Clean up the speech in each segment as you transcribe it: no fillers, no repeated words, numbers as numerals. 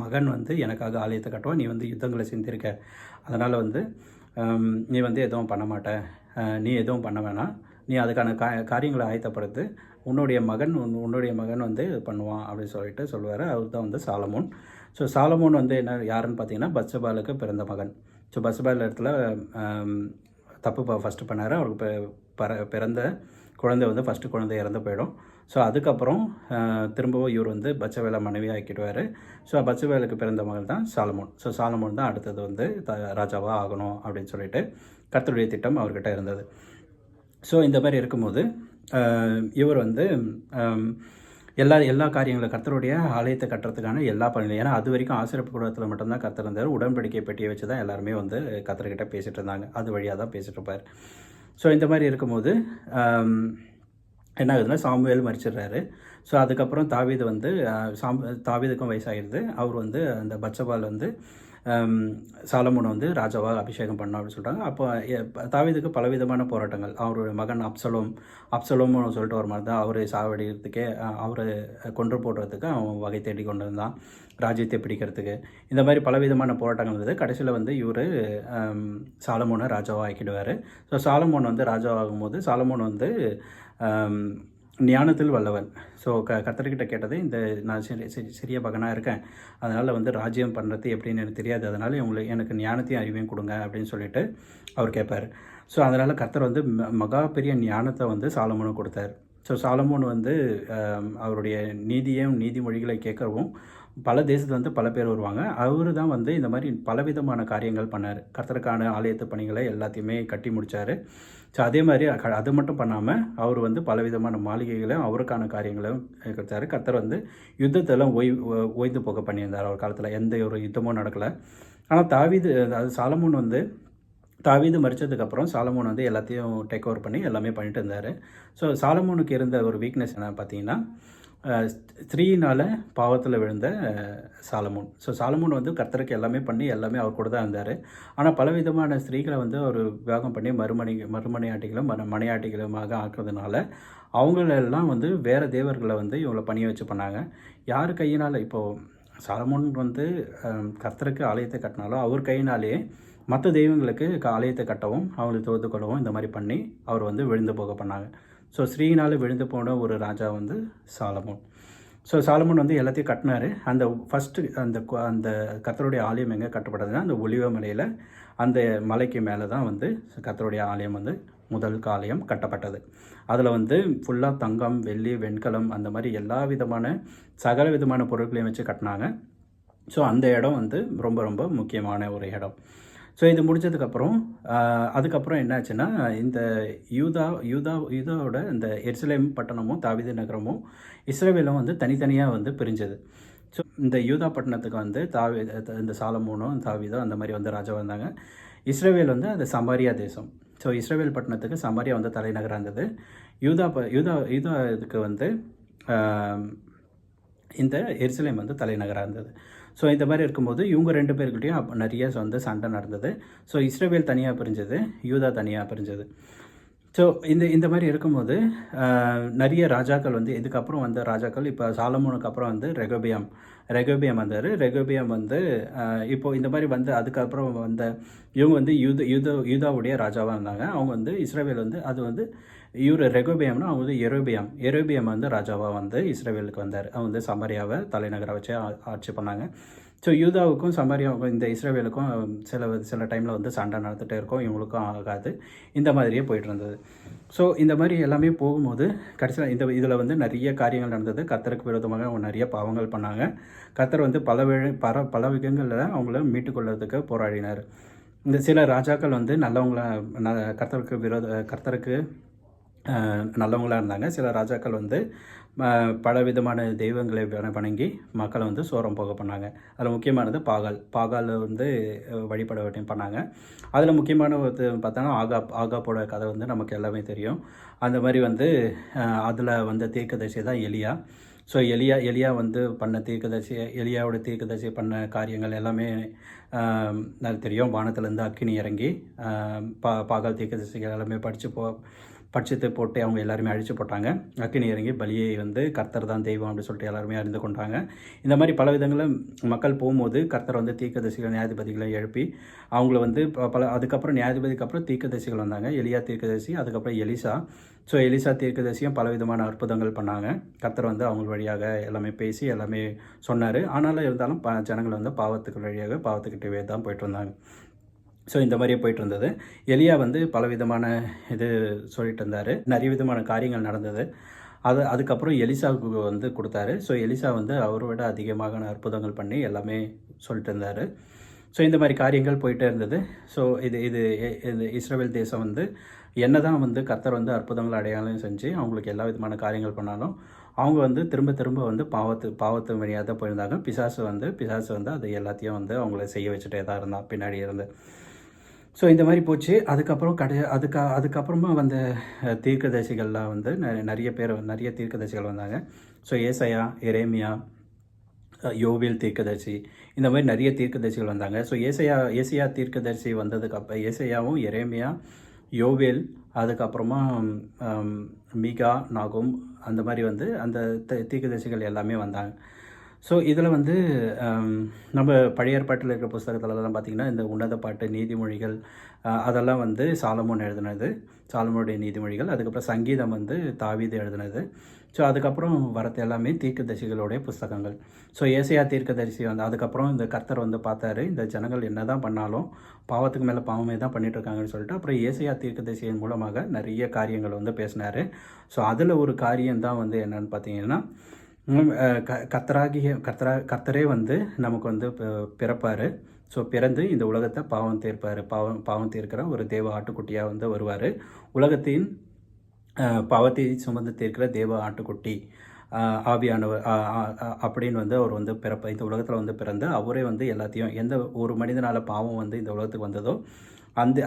மகன் வந்து எனக்காக ஆலயத்தை கட்டுவான், நீ வந்து யுத்தங்களை செஞ்சிருக்க, அதனால் வந்து நீ வந்து எதுவும் பண்ண மாட்ட, நீ எதுவும் பண்ண வேணாம், நீ அதுக்கான காரியங்களை ஆயத்தப்படுத்து, உன்னுடைய மகன் வந்து பண்ணுவான் அப்படின்னு சொல்லிட்டு சொல்லுவார். அவர் தான் வந்து சாலமோன். ஸோ சாலமோன் வந்து யாருன்னு பார்த்தீங்கன்னா பத்சபாலுக்கு பிறந்த மகன். ஸோ பத்சபால் இடத்துல தப்பு ஃபஸ்ட்டு பண்ணார். அவருக்கு பிறந்த குழந்தை வந்து ஃபஸ்ட்டு குழந்தை இறந்து போயிடும். ஸோ அதுக்கப்புறம் திரும்பவும் இவர் வந்து பத்சபேலை மனைவியாக ஆக்கிடுவார். ஸோ பத்சபேலுக்கு பிறந்த மகன் தான் சாலமோன். ஸோ சாலமோன் தான் அடுத்தது வந்து ராஜாவாக ஆகணும் அப்படின்னு சொல்லிட்டு கர்த்தருடைய திட்டம் அவர்கிட்ட இருந்தது. ஸோ இந்த மாதிரி இருக்கும்போது இவர் வந்து எல்லா காரியங்களும் கர்த்தருடைய ஆலயத்தை கட்டுறதுக்கான எல்லா பணிகளும், ஏன்னா அது வரைக்கும் ஆசிரியப்பு கூடத்தில் மட்டும்தான் கர்த்தர் இருந்தார். உடன்படிக்கை பெட்டியை வச்சு தான் எல்லாருமே வந்து கர்த்தர்கிட்ட பேசிகிட்டு இருந்தாங்க. அது வழியாக தான் பேசிகிட்டு இருப்பார். ஸோ இந்த மாதிரி இருக்கும்போது என்ன ஆகுதுன்னா, சாமுவேல் மரிச்சிடுறாரு. ஸோ அதுக்கப்புறம் தாவீது வந்து தாவீதுக்கும் வயசாகிடுது. அவர் வந்து அந்த பத்சபால் வந்து சாலமோனை வந்து ராஜாவாக அபிஷேகம் பண்ணோம் அப்படின்னு சொல்லிட்டாங்க. அப்போ தாவீதுக்கு பலவிதமான போராட்டங்கள். அவருடைய மகன் அப்சலோம்னு சொல்லிட்டு ஒரு மாதிரி தான் அவரை சாவடிக்கிறதுக்கே, அவரை கொன்று போடுறதுக்கு அவன் வகை தேடி கொண்டு வந்தான், ராஜ்யத்தை பிடிக்கிறதுக்கு. இந்த மாதிரி பலவிதமான போராட்டங்கள் இருந்தது. கடைசியில் வந்து இவர் சாலமோனை ராஜாவாக ஆக்கிடுவார். ஸோ சாலமோன் வந்து ராஜாவாகும்போது சாலமோன் வந்து ஞானத்தில் வல்லவன். ஸோ கர்த்தர்கிட்ட கேட்டது, இந்த நான் சிறிய மகனாக இருக்கேன், அதனால் வந்து ராஜ்யம் பண்ணுறது எப்படின்னு எனக்கு தெரியாது, அதனால் எனக்கு ஞானத்தையும் அறிவையும் கொடுங்க அப்படின்னு சொல்லிட்டு அவர் கேட்பார். ஸோ அதனால் கர்த்தர் வந்து மகா பெரிய ஞானத்தை வந்து சாலமோனு கொடுத்தார். ஸோ சாலமோன் வந்து அவருடைய நீதிமொழிகளை கேட்கவும் பல தேசத்தில் வந்து பல பேர் வருவாங்க. அவர் தான் வந்து இந்த மாதிரி பலவிதமான காரியங்கள் பண்ணார். கர்த்தருக்கான ஆலயத்து பணிகளை எல்லாத்தையுமே கட்டி முடித்தார். ஸோ அதே மாதிரி அது மட்டும் பண்ணாமல் அவர் வந்து பலவிதமான மாளிகைகளையும் அவருக்கான காரியங்களையும் கொடுத்தாரு. கர்த்தர் வந்து யுத்தத்தெல்லாம் ஓய்ந்து போக பண்ணியிருந்தார். அவர் காலத்தில் எந்த ஒரு யுத்தமும் நடக்கலை. ஆனால் சாலமோன் வந்து தாவீது மரித்ததுக்கப்புறம் சாலமோன் வந்து எல்லாத்தையும் டேக் ஓவர் பண்ணி எல்லாமே பண்ணிட்டு இருந்தார். ஸோ சாலமோனுக்கு இருந்த ஒரு வீக்னஸ் என்ன பார்த்தீங்கன்னா, ஸ்திரீயினால் பாவத்தில் விழுந்த சாலமோன். ஸோ சாலமோன் வந்து கர்த்தருக்கு எல்லாமே பண்ணி எல்லாமே அவர் கூட தான் இருந்தார். ஆனால் பலவிதமான ஸ்திரீகளை வந்து அவர் விவாகம் பண்ணி மனையாட்டிகளுமாக ஆக்குறதுனால அவங்களெல்லாம் வந்து வேறு தேவர்களை வந்து இவங்களை பணிய வச்சு பண்ணாங்க. யார் கையினால், இப்போது சாலமோன் வந்து கர்த்தருக்கு ஆலயத்தை கட்டினாலும் அவர் கையினாலே மற்ற தெய்வங்களுக்கு ஆலயத்தை கட்டவும் அவங்களுக்கு தொழுது கொள்ளவும் இந்த மாதிரி பண்ணி அவர் வந்து விழுந்து போக பண்ணாங்க. ஸோ ஸ்ரீனால் விழுந்து போன ஒரு ராஜா வந்து சாலமோன். ஸோ சாலமோன் வந்து எல்லாத்தையும் கட்டினார். அந்த ஃபஸ்ட்டு அந்த கர்த்தருடைய ஆலயம் எங்கே கட்டப்பட்டதுன்னா, அந்த ஒலிவ மலையில், அந்த மலைக்கு மேலே தான் வந்து கர்த்தருடைய ஆலயம் வந்து முதல் ஆலயம் கட்டப்பட்டது. அதில் வந்து ஃபுல்லாக தங்கம், வெள்ளி, வெண்கலம், அந்த மாதிரி எல்லா விதமான சகல விதமான பொருட்களையும் வச்சு கட்டினாங்க. ஸோ அந்த இடம் வந்து ரொம்ப ரொம்ப முக்கியமான ஒரு இடம். ஸோ இது முடிஞ்சதுக்கப்புறம் அதுக்கப்புறம் என்னாச்சுன்னா, இந்த யூதாவோட இந்த எருசலேம் பட்டணமும் தாவீது நகரமும் இஸ்ரவேலும் வந்து தனித்தனியாக வந்து பிரிஞ்சது. ஸோ இந்த யூதா பட்டணத்துக்கு வந்து இந்த சாலமோனும் தாவீதும் அந்த மாதிரி வந்து ராஜா வந்தாங்க. இஸ்ரவேல் வந்து அது சமாரியா தேசம். ஸோ இஸ்ரவேல் பட்டணத்துக்கு சமாரியா வந்து தலைநகராக இருந்தது. யூதா இதுக்கு வந்து இந்த எருசலேம் வந்து தலைநகராக இருந்தது. ஸோ இந்த மாதிரி இருக்கும்போது இவங்க 2 பேருக்கிட்டையும் நிறைய வந்து சண்டை நடந்தது. ஸோ இஸ்ரவேல் தனியாக பிரிஞ்சது, யூதா தனியாக பிரிஞ்சது. ஸோ இந்த மாதிரி இருக்கும்போது நிறைய ராஜாக்கள் வந்து இதுக்கப்புறம் வந்த ராஜாக்கள், இப்போ சாலமோனுக்கு அப்புறம் வந்து ரெகோபியம் வந்தார். ரெகோபியம் வந்து இப்போது இந்த மாதிரி வந்து அதுக்கப்புறம் வந்த இவங்க வந்து யூதாவுடைய ராஜாவாக இருந்தாங்க. அவங்க வந்து இஸ்ரவேல் வந்து அது வந்து ரெகோபியம்னா அவங்க வந்து எரோபியம் வந்து ராஜாவாக வந்து இஸ்ரவேலுக்கு வந்தார். அவங்க வந்து சமாரியாவை தலைநகரை வச்சு ஆட்சி பண்ணாங்க. ஸோ யூதாவுக்கும் சமாரியாவுக்கும் இந்த இஸ்ரவேலுக்கும் சில டைமில் வந்து சண்டை நடந்துகிட்டே இருக்கும், இவங்களுக்கும் ஆகாது, இந்த மாதிரியே போயிட்டு இருந்தது. ஸோ இந்த மாதிரி எல்லாமே போகும்போது கடைசியில் இதில் வந்து நிறைய காரியங்கள் நடந்தது. கர்த்தருக்கு விரோதமாக அவங்க நிறைய பாவங்கள் பண்ணாங்க. கர்த்தர் வந்து பல விதங்களில் அவங்கள மீட்டுக்கொள்றதுக்கு போராடினார். இந்த சில ராஜாக்கள் வந்து கர்த்தருக்கு நல்லவங்களாக இருந்தாங்க. சில ராஜாக்கள் வந்து பலவிதமான தெய்வங்களை வணங்கி மக்களை வந்து சோரம் போக பண்ணாங்க. அதில் முக்கியமானது பாகால் வந்து வழிபட பண்ணாங்க. அதில் முக்கியமான பார்த்தோன்னா ஆகாப்போட கதை வந்து நமக்கு எல்லாமே தெரியும். அந்த மாதிரி வந்து அதில் வந்து தீர்க்கதரிசி தான் எலியா. ஸோ எலியா வந்து பண்ண எலியாவோட தீர்க்கதரிசி பண்ண காரியங்கள் எல்லாமே தெரியும். வானத்திலேருந்து அக்கினி இறங்கி பாகால் தீர்க்கதரிசிகள் எல்லாமே பட்சித்து போட்டு அவங்க எல்லாருமே அழிச்சு போட்டாங்க. அக்கினி இறங்கி பலியை வந்து கர்த்தர் தான் தெய்வம் அப்படின்னு சொல்லிட்டு எல்லாருமே அறிந்து கொண்டாங்க. இந்த மாதிரி பல விதங்களில் மக்கள் போகும்போது கர்த்தர் வந்து தீர்க்கதரிசிகள் நியாயாதிபதிகளை எழுப்பி அவங்கள வந்து அதுக்கப்புறம் நியாயாதிபதிக்கு அப்புறம் தீர்க்கதரிசிகள் வந்தாங்க. எலியா தீர்க்கதரிசி, அதுக்கப்புறம் எலிசா. ஸோ எலிசா தீர்க்கதரிசியும் பலவிதமான அற்புதங்கள் பண்ணாங்க. கர்த்தர் வந்து அவங்க வழியாக எல்லாமே பேசி எல்லாமே சொன்னார். ஆனாலும் இருந்தாலும் ஜனங்கள் வந்து பாவத்துக்கு வழியாக பாவத்துக்கிட்டவே தான் போயிட்டு இருந்தாங்க. ஸோ இந்த மாதிரியே போயிட்டு இருந்தது. எலியா வந்து பலவிதமான இது சொல்லிட்டு இருந்தார். நிறைய விதமான காரியங்கள் நடந்தது. அதுக்கப்புறம் எலிசாவுக்கு வந்து கொடுத்தாரு. ஸோ எலிசா வந்து அவரை விட அதிகமான அற்புதங்கள் பண்ணி எல்லாமே சொல்லிட்டு இருந்தார். ஸோ இந்த மாதிரி காரியங்கள் போயிட்டே இருந்தது. ஸோ இது இஸ்ரவேல் தேசம் வந்து என்ன தான் வந்து கர்த்தர் வந்து அற்புதங்கள் அடையாளம் செஞ்சு அவங்களுக்கு எல்லா விதமான காரியங்கள் பண்ணாலும் அவங்க வந்து திரும்ப திரும்ப வந்து பாவத்து வழியாக தான் போயிருந்தாங்க. பிசாசு வந்து அது எல்லாத்தையும் வந்து அவங்கள செய்ய வச்சுட்டே தான் இருந்தான் பின்னாடி இருந்து. ஸோ இந்த மாதிரி போச்சு. அதுக்கப்புறம் அதுக்கப்புறமா வந்த தீர்க்கதரிசிகள்லாம் வந்து நிறைய தீர்க்கதரிசிகள் வந்தாங்க. ஸோ ஏசாயா, எரேமியா, யோவேல் தீர்க்கதரிசி, இந்த மாதிரி நிறைய தீர்க்கதரிசிகள் வந்தாங்க. ஸோ ஏசாயா தீர்க்கதரிசி வந்ததுக்கு ஏசாயாவும், எரேமியா, யோவேல், அதுக்கப்புறமா மீகா, நாகும், அந்த மாதிரி வந்து அந்த தீர்க்கதரிசிகள் எல்லாமே வந்தாங்க. ஸோ இதில் வந்து நம்ம பழைய ஏற்பாட்டில் இருக்கிற புஸ்தகத்துலலாம் பார்த்திங்கன்னா இந்த உன்னத பாட்டு, நீதிமொழிகள், அதெல்லாம் வந்து சாலமோன் எழுதினது, சாலமோனுடைய நீதிமொழிகள். அதுக்கப்புறம் சங்கீதம் வந்து தாவீது எழுதினது. ஸோ அதுக்கப்புறம் வரது எல்லாமே தீர்க்கதரிசிகளுடைய புஸ்தகங்கள். ஸோ ஏசாயா தீர்க்கதரிசி வந்து அதுக்கப்புறம் இந்த கர்த்தர் வந்து பார்த்தாரு, இந்த ஜனங்கள் என்ன தான் பண்ணாலும் பாவத்துக்கு மேலே பாவமே தான் பண்ணிகிட்ருக்காங்கன்னு சொல்லிட்டு அப்புறம் ஏசாயா தீர்க்கதரிசியின் மூலமாக நிறைய காரியங்கள் வந்து பேசினார். ஸோ அதில் ஒரு காரியம்தான் வந்து என்னென்னு பார்த்தீங்கன்னா, கர்த்தரே வந்து நமக்கு வந்து பிறப்பார். ஸோ பிறந்து இந்த உலகத்தை பாவம் தீர்க்கிற ஒரு தேவ ஆட்டுக்குட்டியாக வந்து வருவார். உலகத்தின் பாவத்தை சுமந்து தீர்க்கிற தேவ ஆட்டுக்குட்டி, ஆவியானவர் அப்படின்னு வந்து அவர் வந்து இந்த உலகத்தில் வந்து பிறந்து அவரே வந்து எல்லாத்தையும் எந்த ஒரு மனிதனால் பாவம் வந்து இந்த உலகத்துக்கு வந்ததோ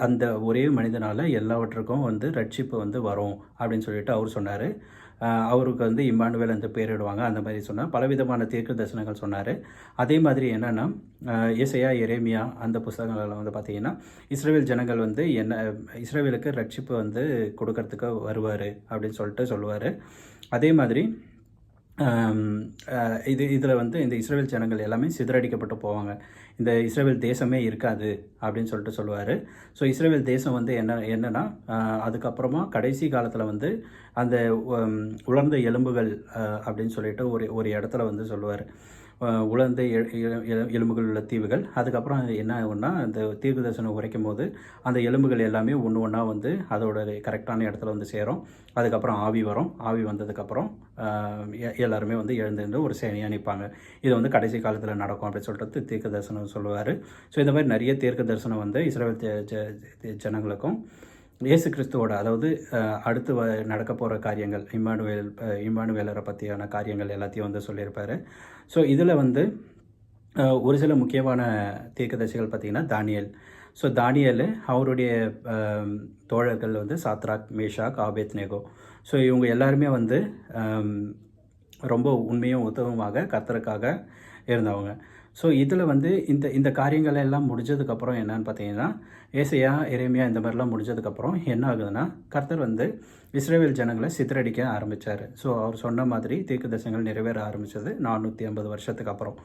அந்த ஒரே மனிதனால் எல்லாவற்றுக்கும் வந்து ரட்சிப்பு வந்து வரும் அப்படின்னு சொல்லிட்டு அவர் சொன்னார். அவருக்கு வந்து இம்மானுவேல் என்று பேரிடுவாங்க. அந்த மாதிரி சொன்னார். பலவிதமான தீர்க்க தரிசனங்கள் சொன்னார். அதே மாதிரி என்னென்னா ஏசாயா, எரேமியா அந்த புஸ்தகங்களில் வந்து பார்த்திங்கன்னா இஸ்ரவேல் ஜனங்கள் வந்து இஸ்ரவேலுக்கு ரட்சிப்பு வந்து கொடுக்கறதுக்கு வருவார் அப்படின்னு சொல்லிட்டு சொல்லுவார். அதே மாதிரி இதில் வந்து இந்த இஸ்ரவேல் ஜனங்கள் எல்லாமே சிதறடிக்கப்பட்டு போவாங்க. இந்த இஸ்ரவேல் தேசமே இருக்காது அப்படின்னு சொல்லிட்டு சொல்லுவார். ஸோ இஸ்ரவேல் தேசம் வந்து என்னென்னா அதுக்கப்புறமா கடைசி காலத்தில் வந்து அந்த உலர்ந்த எலும்புகள் அப்படின்னு சொல்லிட்டு ஒரு இடத்துல வந்து சொல்லுவார். உலர்ந்த எலும்புகள் உள்ள தீவுகள். அதுக்கப்புறம் என்ன ஆகும்னா அந்த தீர்க்க தரிசனம் உரைக்கும் போது அந்த எலும்புகள் எல்லாமே ஒன்றா வந்து அதோட கரெக்டான இடத்துல வந்து சேரும். அதுக்கப்புறம் ஆவி வரும். ஆவி வந்ததுக்கப்புறம் எல்லாருமே வந்து எழுந்திருந்து ஒரு சேனையாக நிற்பாங்க. இது வந்து கடைசி காலத்தில் நடக்கும் அப்படின்னு சொல்லிட்டு தீர்க்க தரிசனம் சொல்லுவார். ஸோ இந்த மாதிரி நிறைய தீர்க்க தரிசனம் வந்து இஸ்ரவேல் ஜனங்களுக்கும் இயேசு கிறிஸ்துவோட, அதாவது அடுத்து நடக்க போகிற காரியங்கள், இம்மானுவேலரை பற்றியான காரியங்கள் எல்லாத்தையும் வந்து சொல்லியிருப்பார். ஸோ இதில் வந்து ஒரு சில முக்கியமான தீர்க்கதரிசிகள் பார்த்திங்கன்னா தானியேல். ஸோ தானியேல் அவருடைய தோழர்கள் வந்து சாத்ராக், மேஷாக், ஆபேத்நேகோ. ஸோ இவங்க எல்லாருமே வந்து ரொம்ப உண்மையும் உத்தமமாக கர்த்தருக்காக இருந்தவங்க. ஸோ இதில் வந்து இந்த காரியங்கள் எல்லாம் முடிஞ்சதுக்கப்புறம் என்னன்னு பார்த்தீங்கன்னா ஏசாயா, எரேமியா இந்த மாதிரிலாம் முடிஞ்சதுக்கப்புறம் என்ன ஆகுதுன்னா கர்த்தர் வந்து இஸ்ரவேல் ஜனங்களை சிதறடிக்க ஆரம்பித்தார். ஸோ அவர் சொன்ன மாதிரி தீர்க்க தரிசனங்கள் நிறைவேற ஆரம்பித்தது 450 வருஷத்துக்கு அப்புறம்.